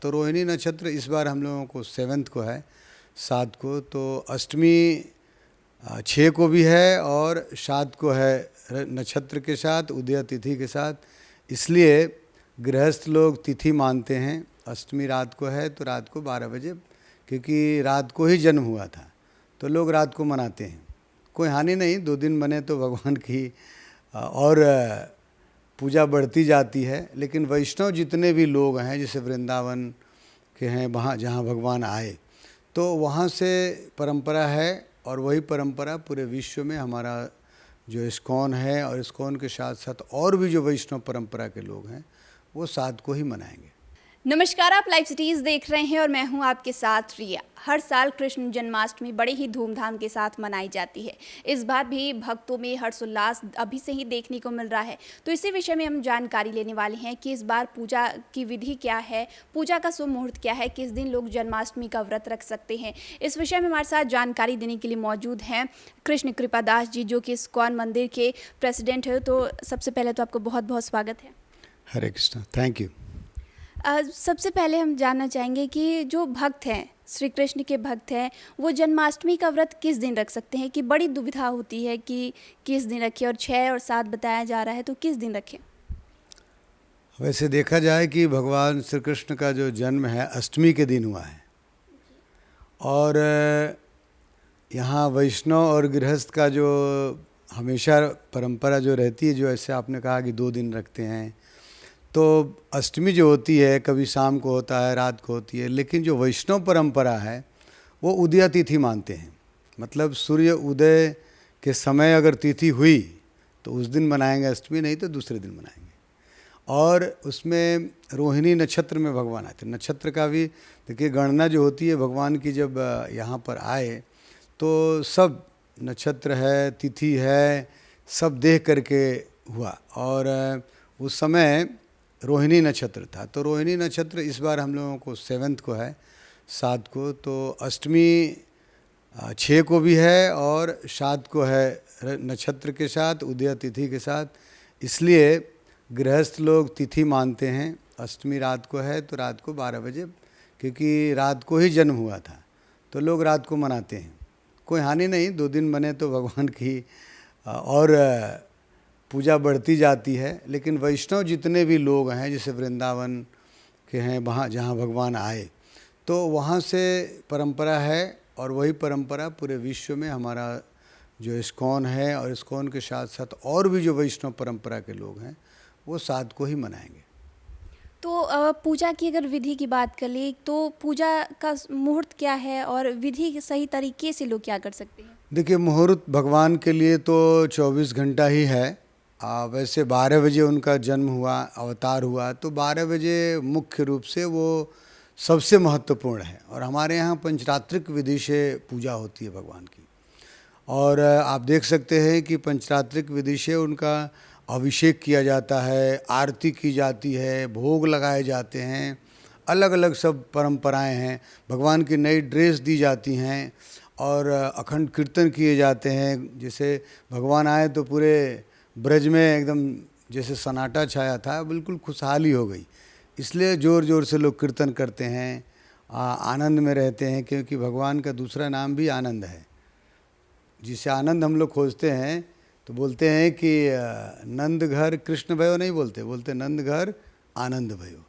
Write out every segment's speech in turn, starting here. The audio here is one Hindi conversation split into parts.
तो रोहिणी नक्षत्र इस बार हम लोगों को 7th को है, 7 को, तो अष्टमी 6 को भी है और 7 को है नक्षत्र के साथ, उदय तिथि के साथ। इसलिए गृहस्थ लोग तिथि मानते हैं। अष्टमी रात को है तो रात को 12 बजे, क्योंकि रात को ही जन्म हुआ था तो लोग रात को मनाते हैं। कोई हानि नहीं, 2 दिन बने तो भगवान की और पूजा बढ़ती जाती है। लेकिन वैष्णव जितने भी लोग हैं, जैसे वृंदावन के हैं, वहाँ जहाँ भगवान आए तो वहाँ से परंपरा है, और वही परंपरा पूरे विश्व में हमारा जो इस्कॉन है, और इस्कॉन के साथ साथ और भी जो वैष्णव परंपरा के लोग हैं वो 7 को ही मनाएंगे। नमस्कार, आप लाइव सिटीज़ देख रहे हैं और मैं हूं आपके साथ रिया। हर साल कृष्ण जन्माष्टमी बड़े ही धूमधाम के साथ मनाई जाती है। इस बार भी भक्तों में हर्षोल्लास अभी से ही देखने को मिल रहा है। तो इसी विषय में हम जानकारी लेने वाले हैं कि इस बार पूजा की विधि क्या है, पूजा का शुभ मुहूर्त क्या है, किस दिन लोग जन्माष्टमी का व्रत रख सकते हैं। इस विषय में हमारे साथ जानकारी देने के लिए मौजूद हैं कृष्ण कृपादास जी, जो कि इस्कॉन मंदिर के प्रेसिडेंट है। तो सबसे पहले तो आपको बहुत बहुत स्वागत है। हरे कृष्ण, थैंक यू। सबसे पहले हम जानना चाहेंगे कि जो भक्त हैं, श्री कृष्ण के भक्त हैं, वो जन्माष्टमी का व्रत किस दिन रख सकते हैं? कि बड़ी दुविधा होती है कि किस दिन रखें, और 6 और 7 बताया जा रहा है, तो किस दिन रखें? वैसे देखा जाए कि भगवान श्री कृष्ण का जो जन्म है अष्टमी के दिन हुआ है, और यहाँ वैष्णव और गृहस्थ का जो हमेशा परंपरा जो रहती है, जो ऐसे आपने कहा कि 2 दिन रखते हैं, तो अष्टमी जो होती है कभी शाम को होता है, रात को होती है। लेकिन जो वैष्णव परंपरा है वो उदय तिथि मानते हैं, मतलब सूर्य उदय के समय अगर तिथि हुई तो उस दिन मनाएंगे अष्टमी, नहीं तो दूसरे दिन मनाएंगे। और उसमें रोहिणी नक्षत्र में भगवान आए थे। नक्षत्र का भी देखिए गणना जो होती है भगवान की, जब यहाँ पर आए तो सब नक्षत्र है, तिथि है, सब देख करके हुआ, और उस समय रोहिणी नक्षत्र था। तो रोहिणी नक्षत्र इस बार हम लोगों को 7th को है, 7 को, तो अष्टमी 6 को भी है और 7 को है नक्षत्र के साथ, उदय तिथि के साथ। इसलिए गृहस्थ लोग तिथि मानते हैं। अष्टमी रात को है तो रात को 12 बजे, क्योंकि रात को ही जन्म हुआ था तो लोग रात को मनाते हैं। कोई हानि नहीं, 2 दिन बने तो भगवान की और पूजा बढ़ती जाती है। लेकिन वैष्णव जितने भी लोग हैं, जैसे वृंदावन के हैं, वहाँ जहाँ भगवान आए तो वहाँ से परंपरा है, और वही परंपरा पूरे विश्व में हमारा जो इस्कॉन है, और इस्कॉन के साथ साथ और भी जो वैष्णव परंपरा के लोग हैं वो 7 को ही मनाएंगे। तो पूजा की अगर विधि की बात कर ले तो पूजा का मुहूर्त क्या है, और विधि सही तरीके से लोग क्या कर सकते हैं? देखिए, मुहूर्त भगवान के लिए तो 24 घंटा ही है। वैसे 12 बजे उनका जन्म हुआ, अवतार हुआ, तो 12 बजे मुख्य रूप से वो सबसे महत्वपूर्ण है। और हमारे यहाँ पंचरात्रिक विधि से पूजा होती है भगवान की, और आप देख सकते हैं कि पंचरात्रिक विधि से उनका अभिषेक किया जाता है, आरती की जाती है, भोग लगाए जाते हैं, अलग अलग सब परंपराएं हैं। भगवान की नई ड्रेस दी जाती हैं, और अखंड कीर्तन किए जाते हैं। जैसे भगवान आए तो पूरे ब्रज में एकदम जैसे सन्नाटा छाया था, बिल्कुल खुशहाली हो गई। इसलिए ज़ोर ज़ोर से लोग कीर्तन करते हैं, आनंद में रहते हैं, क्योंकि भगवान का दूसरा नाम भी आनंद है। जिसे आनंद हम लोग खोजते हैं तो बोलते हैं कि नंद घर कृष्ण भयो नहीं बोलते, बोलते नंद घर आनंद भयो।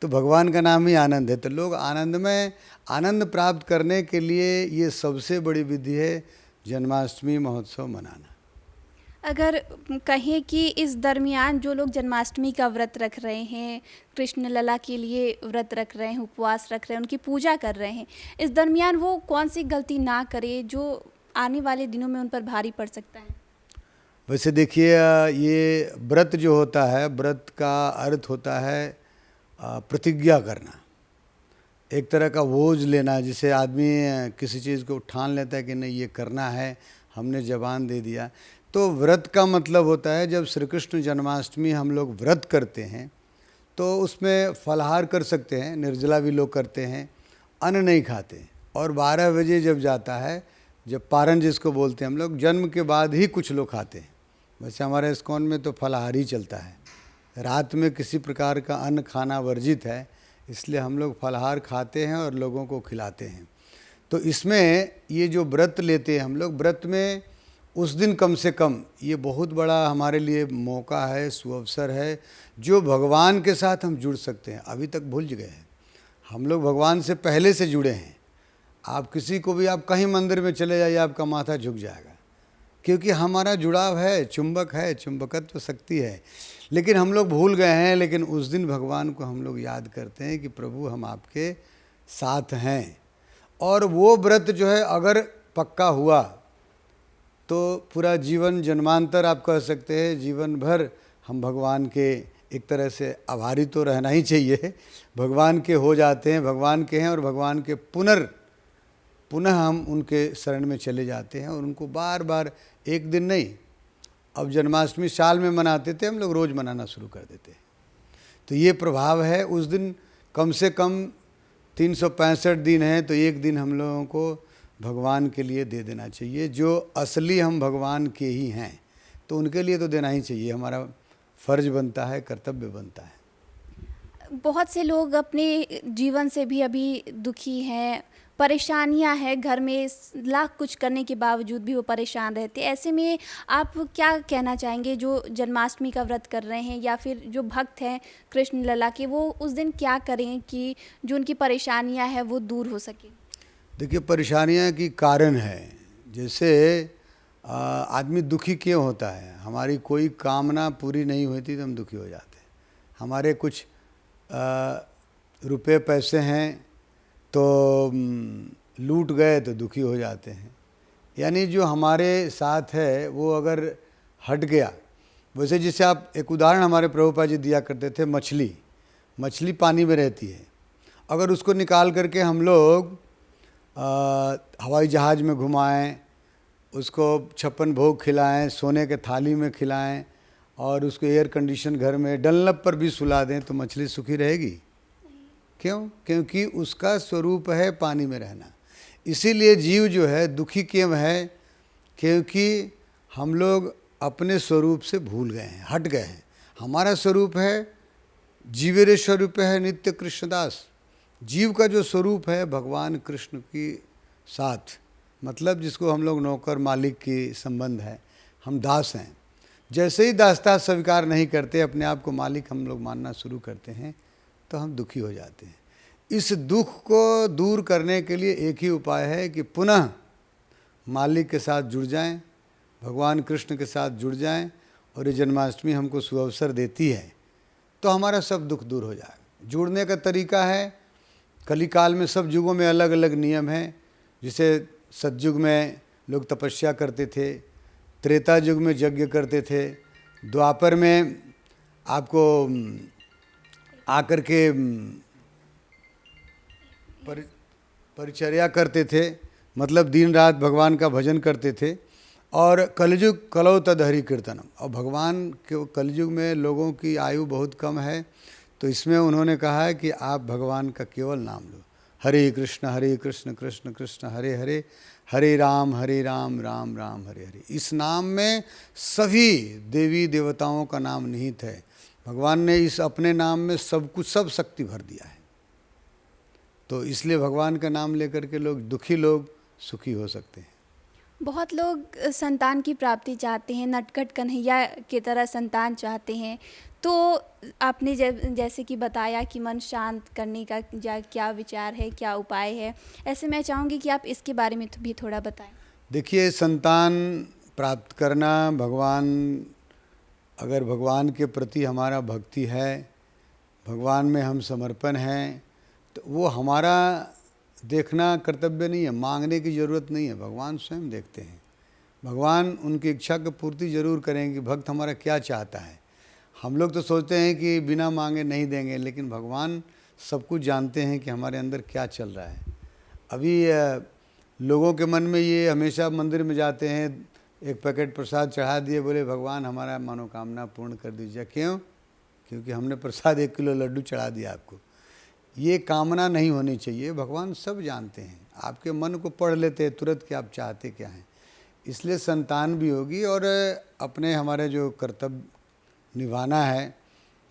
तो भगवान का नाम ही आनंद है, तो लोग आनंद में आनंद प्राप्त करने के लिए ये सबसे बड़ी विधि है जन्माष्टमी महोत्सव मनाना। अगर कहें कि इस दरमियान जो लोग जन्माष्टमी का व्रत रख रहे हैं, कृष्ण लला के लिए व्रत रख रहे हैं, उपवास रख रहे हैं, उनकी पूजा कर रहे हैं, इस दरमियान वो कौन सी गलती ना करे जो आने वाले दिनों में उन पर भारी पड़ सकता है? वैसे देखिए, ये व्रत जो होता है, व्रत का अर्थ होता है प्रतिज्ञा करना, एक तरह का बोझ लेना। जिसे आदमी किसी चीज़ को ठान लेता है कि नहीं ये करना है, हमने जबान दे दिया। तो व्रत का मतलब होता है, जब श्री कृष्ण जन्माष्टमी हम लोग व्रत करते हैं तो उसमें फलाहार कर सकते हैं, निर्जला भी लोग करते हैं, अन्न नहीं खाते। और 12 बजे जब जाता है, जब पारण जिसको बोलते हैं हम लोग, जन्म के बाद ही कुछ लोग खाते हैं। वैसे हमारे इस्कॉन में तो फलाहार ही चलता है, रात में किसी प्रकार का अन्न खाना वर्जित है। इसलिए हम लोग फलाहार खाते हैं और लोगों को खिलाते हैं। तो इसमें ये जो व्रत लेते हैं हम लोग, व्रत में उस दिन कम से कम ये बहुत बड़ा हमारे लिए मौका है, सुअवसर है, जो भगवान के साथ हम जुड़ सकते हैं। अभी तक भूल गए हैं, हम लोग भगवान से पहले से जुड़े हैं। आप किसी को भी, आप कहीं मंदिर में चले जाइए, आपका माथा झुक जाएगा, क्योंकि हमारा जुड़ाव है, चुंबक है, चुंबकत्व शक्ति है। लेकिन हम लोग भूल गए हैं। लेकिन उस दिन भगवान को हम लोग याद करते हैं कि प्रभु हम आपके साथ हैं। और वो व्रत जो है अगर पक्का हुआ तो पूरा जीवन, जन्मांतर आप कह सकते हैं, जीवन भर हम भगवान के एक तरह से आभारी तो रहना ही चाहिए। भगवान के हो जाते हैं, भगवान के हैं, और भगवान के पुनः हम उनके शरण में चले जाते हैं और उनको बार बार, एक दिन नहीं, अब जन्माष्टमी साल में मनाते थे, हम लोग रोज़ मनाना शुरू कर देते हैं। तो ये प्रभाव है। उस दिन कम से कम 365 दिन हैं, तो एक दिन हम लोगों को भगवान के लिए दे देना चाहिए। जो असली हम भगवान के ही हैं, तो उनके लिए तो देना ही चाहिए, हमारा फर्ज बनता है, कर्तव्य बनता है। बहुत से लोग अपने जीवन से भी अभी दुखी हैं, परेशानियां हैं, घर में लाख कुछ करने के बावजूद भी वो परेशान रहते हैं। ऐसे में आप क्या कहना चाहेंगे, जो जन्माष्टमी का व्रत कर रहे हैं या फिर जो भक्त हैं कृष्ण लला के, वो उस दिन क्या करें कि जो उनकी परेशानियां हैं वो दूर हो सके? देखिए, परेशानियां की कारण है, जैसे आदमी दुखी क्यों होता है? हमारी कोई कामना पूरी नहीं होती तो हम दुखी हो जाते हैं। हमारे कुछ रुपए पैसे हैं तो लूट गए तो दुखी हो जाते हैं। यानी जो हमारे साथ है वो अगर हट गया, वैसे जैसे आप एक उदाहरण हमारे प्रभुपाद जी दिया करते थे, मछली पानी में रहती है, अगर उसको निकाल करके हम लोग हवाई जहाज़ में घुमाएं, उसको 56 भोग खिलाएं, सोने के थाली में खिलाएं, और उसको एयर कंडीशन घर में डनलप पर भी सुला दें, तो मछली सुखी रहेगी? क्यों? क्योंकि उसका स्वरूप है पानी में रहना। इसीलिए जीव जो है दुखी क्यों है? क्योंकि हम लोग अपने स्वरूप से भूल गए हैं, हट गए हैं। हमारा स्वरूप है, जीवेरे स्वरूप है नित्य कृष्णदास। जीव का जो स्वरूप है भगवान कृष्ण के साथ, मतलब जिसको हम लोग नौकर मालिक की संबंध है, हम दास हैं। जैसे ही दासता स्वीकार नहीं करते, अपने आप को मालिक हम लोग मानना शुरू करते हैं, तो हम दुखी हो जाते हैं। इस दुख को दूर करने के लिए एक ही उपाय है कि पुनः मालिक के साथ जुड़ जाएं, भगवान कृष्ण के साथ जुड़ जाएं, और ये जन्माष्टमी हमको सुअवसर देती है, तो हमारा सब दुख दूर हो जाएगा। जुड़ने का तरीका है, कलिकाल में सब युगों में अलग अलग नियम हैं। जैसे सतयुग में लोग तपस्या करते थे, त्रेता युग में यज्ञ करते थे, द्वापर में आपको आकर के परिचर्या करते थे, मतलब दिन रात भगवान का भजन करते थे। और कलयुग कलौ तद हरि कीर्तनम, और भगवान के कलयुग में लोगों की आयु बहुत कम है, तो इसमें उन्होंने कहा है कि आप भगवान का केवल नाम लो, हरे कृष्ण कृष्ण कृष्ण हरे हरे, हरे राम राम राम हरे हरे। इस नाम में सभी देवी देवताओं का नाम निहित है। भगवान ने इस अपने नाम में सब कुछ, सब शक्ति भर दिया है। तो इसलिए भगवान का नाम लेकर के दुखी लोग सुखी हो सकते हैं। बहुत लोग संतान की प्राप्ति चाहते हैं, नटखट कन्हैया की तरह संतान चाहते हैं। तो आपने जैसे कि बताया कि मन शांत करने का क्या विचार है, क्या उपाय है, ऐसे मैं चाहूँगी कि आप इसके बारे में भी थोड़ा बताएं। देखिए, संतान प्राप्त करना, अगर भगवान के प्रति हमारा भक्ति है, भगवान में हम समर्पण हैं, तो वो हमारा देखना कर्तव्य नहीं है, मांगने की ज़रूरत नहीं है, भगवान स्वयं देखते हैं। भगवान उनकी इच्छा की पूर्ति जरूर करेंगे। भक्त हमारा क्या चाहता है, हम लोग तो सोचते हैं कि बिना मांगे नहीं देंगे, लेकिन भगवान सब कुछ जानते हैं कि हमारे अंदर क्या चल रहा है। अभी लोगों के मन में ये, हमेशा मंदिर में जाते हैं, एक पैकेट प्रसाद चढ़ा दिए, बोले भगवान हमारा मनोकामना पूर्ण कर दीजिए। क्यों? क्योंकि हमने प्रसाद 1 किलो लड्डू चढ़ा दिया आपको। ये कामना नहीं होनी चाहिए। भगवान सब जानते हैं, आपके मन को पढ़ लेते हैं तुरंत कि आप चाहते क्या हैं। इसलिए संतान भी होगी, और अपने हमारे जो कर्तव्य निभाना है,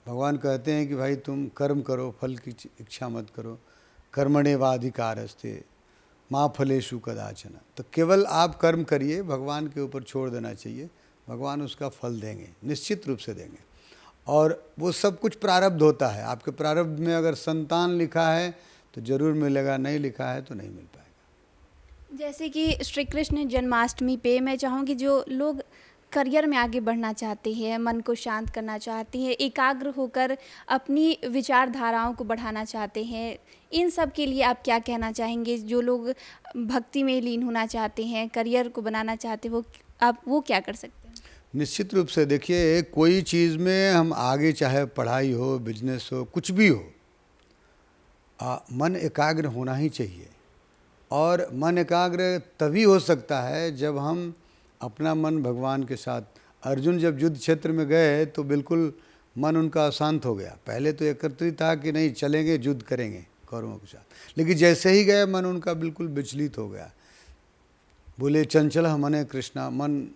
भगवान कहते हैं कि भाई तुम कर्म करो, फल की इच्छा मत करो, कर्मण्येवाधिकारस्ते माँ फलेषु कदाचन। तो केवल आप कर्म करिए, भगवान के ऊपर छोड़ देना चाहिए, भगवान उसका फल देंगे, निश्चित रूप से देंगे। और वो सब कुछ प्रारब्ध होता है, आपके प्रारब्ध में अगर संतान लिखा है तो जरूर मिलेगा, नहीं लिखा है तो नहीं मिल पाएगा। जैसे कि श्री कृष्ण जन्माष्टमी पे मैं चाहूँगी जो लोग करियर में आगे बढ़ना चाहते हैं, मन को शांत करना चाहते हैं, एकाग्र होकर अपनी विचारधाराओं को बढ़ाना चाहते हैं, इन सब के लिए आप क्या कहना चाहेंगे? जो लोग भक्ति में लीन होना चाहते हैं, करियर को बनाना चाहते हैं, वो क्या कर सकते हैं? निश्चित रूप से देखिए, कोई चीज़ में हम आगे, चाहे पढ़ाई हो, बिजनेस हो, कुछ भी हो, मन एकाग्र होना ही चाहिए। और मन एकाग्र तभी हो सकता है जब हम अपना मन भगवान के साथ। अर्जुन जब युद्ध क्षेत्र में गए तो बिल्कुल मन उनका अशांत हो गया। पहले तो एकत्रित था कि नहीं चलेंगे, युद्ध करेंगे कौरवों के साथ, लेकिन जैसे ही गए मन उनका बिल्कुल विचलित हो गया। बोले चंचल मने कृष्णा, मन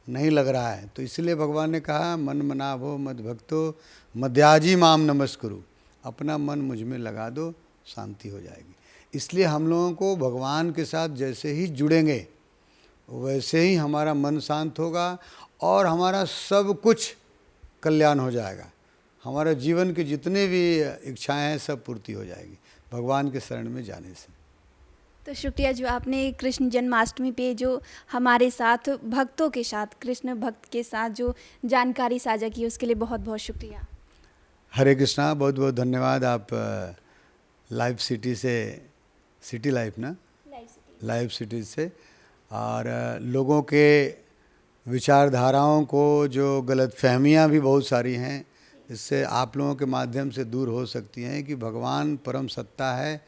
नहीं लग रहा है। तो इसलिए भगवान ने कहा मन मनाभो मद भक्तो मद्याजी माम नमस्कुरु, अपना मन मुझ में लगा दो, शांति हो जाएगी। इसलिए हम लोगों को भगवान के साथ जैसे ही जुड़ेंगे वैसे ही हमारा मन शांत होगा और हमारा सब कुछ कल्याण हो जाएगा। हमारा जीवन के जितने भी इच्छाएं हैं सब पूर्ति हो जाएगी भगवान के शरण में जाने से। तो शुक्रिया जो आपने कृष्ण जन्माष्टमी पे जो हमारे साथ भक्तों के साथ, कृष्ण भक्त के साथ जो जानकारी साझा की, उसके लिए बहुत बहुत शुक्रिया। हरे कृष्णा, बहुत बहुत धन्यवाद। आप लाइव सिटी से, सिटी लाइफ ना, लाइव सिटी से, और लोगों के विचारधाराओं को, जो गलतफहमियां भी बहुत सारी हैं, इससे आप लोगों के माध्यम से दूर हो सकती हैं कि भगवान परम सत्ता है,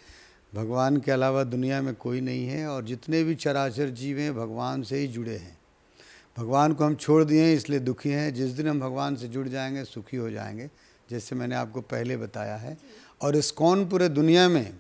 भगवान के अलावा दुनिया में कोई नहीं है, और जितने भी चराचर जीव हैं भगवान से ही जुड़े हैं। भगवान को हम छोड़ दिए हैं इसलिए दुखी हैं, जिस दिन हम भगवान से जुड़ जाएंगे सुखी हो जाएंगे, जैसे मैंने आपको पहले बताया है। और इस्कॉन पूरे दुनिया में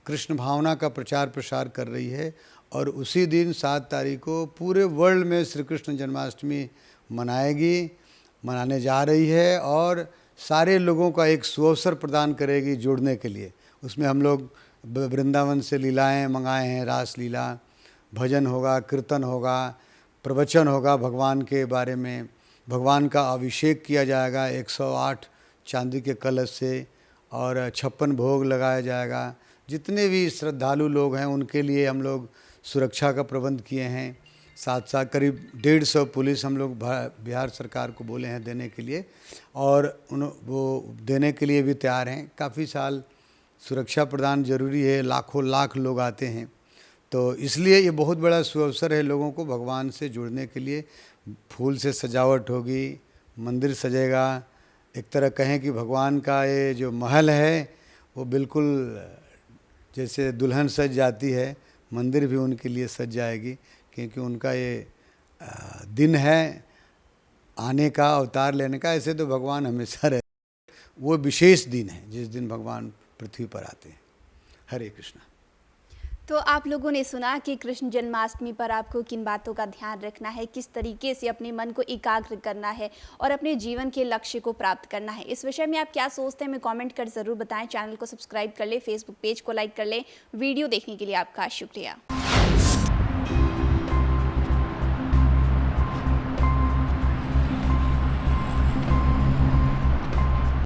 कृष्ण भावना का प्रचार प्रसार कर रही है, और उसी दिन 7 तारीख को पूरे वर्ल्ड में श्री कृष्ण जन्माष्टमी मनाने जा रही है, और सारे लोगों का एक सुअवसर प्रदान करेगी जुड़ने के लिए। उसमें हम लोग वृंदावन से लीलाएं मंगाए हैं, रास लीला, भजन होगा, कीर्तन होगा, प्रवचन होगा भगवान के बारे में, भगवान का अभिषेक किया जाएगा 108 चांदी के कलश से, और 56 भोग लगाया जाएगा। जितने भी श्रद्धालु लोग हैं उनके लिए हम लोग सुरक्षा का प्रबंध किए हैं। साथ साथ करीब 150 पुलिस हम लोग बिहार सरकार को बोले हैं देने के लिए, और वो देने के लिए भी तैयार हैं। काफ़ी साल सुरक्षा प्रदान जरूरी है, लाखों लाख लोग आते हैं, तो इसलिए ये बहुत बड़ा सुअवसर है लोगों को भगवान से जुड़ने के लिए। फूल से सजावट होगी, मंदिर सजेगा, एक तरह कहें कि भगवान का ये जो महल है वो बिल्कुल जैसे दुल्हन सज जाती है, मंदिर भी उनके लिए सज जाएगी, क्योंकि उनका ये दिन है आने का, अवतार लेने का। ऐसे तो भगवान हमेशा रहे, वो विशेष दिन है जिस दिन भगवान पृथ्वी पर आते हैं। हरे कृष्णा। तो आप लोगों ने सुना कि कृष्ण जन्माष्टमी पर आपको किन बातों का ध्यान रखना है, किस तरीके से अपने मन को एकाग्र करना है और अपने जीवन के लक्ष्य को प्राप्त करना है। इस विषय में आप क्या सोचते हैं हमें कमेंट कर ज़रूर बताएं। चैनल को सब्सक्राइब कर ले, फेसबुक पेज को लाइक कर ले। वीडियो देखने के लिए आपका शुक्रिया।